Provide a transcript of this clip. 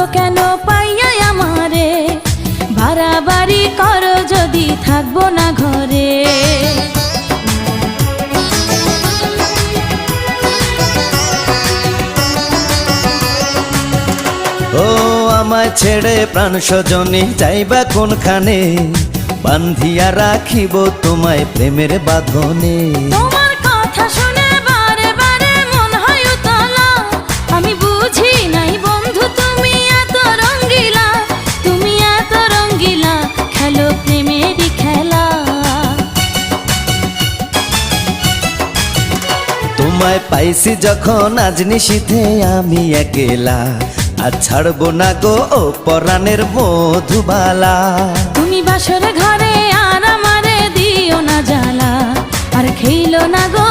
গো কেন পাইয়া আমারে, বাড়াবাড়ি করো যদি থাকবো না ঘরে। ও আমায় ছেড়ে প্রাণ স্বজনে যাইবা কোনখানে, বান্ধিয়া রাখিব তোমায় প্রেমের বাঁধনে। তোমার কথা শুনে বারে বারে মন হয় উতলা, আমি বুঝি নাই বন্ধু তুমি এত রঙ্গিলা, তুমি এত রঙ্গিলা, খেলো প্রেমেরই খেলা। তোমায় পাইছি যখন আজ নিশীথে আমি একেলা, আর ছাড়বো না গো ও পরাণের মধুবালা। তুমি বাসর ঘরে আর আমারে দিও না জ্বালা, আর খেইলো না গো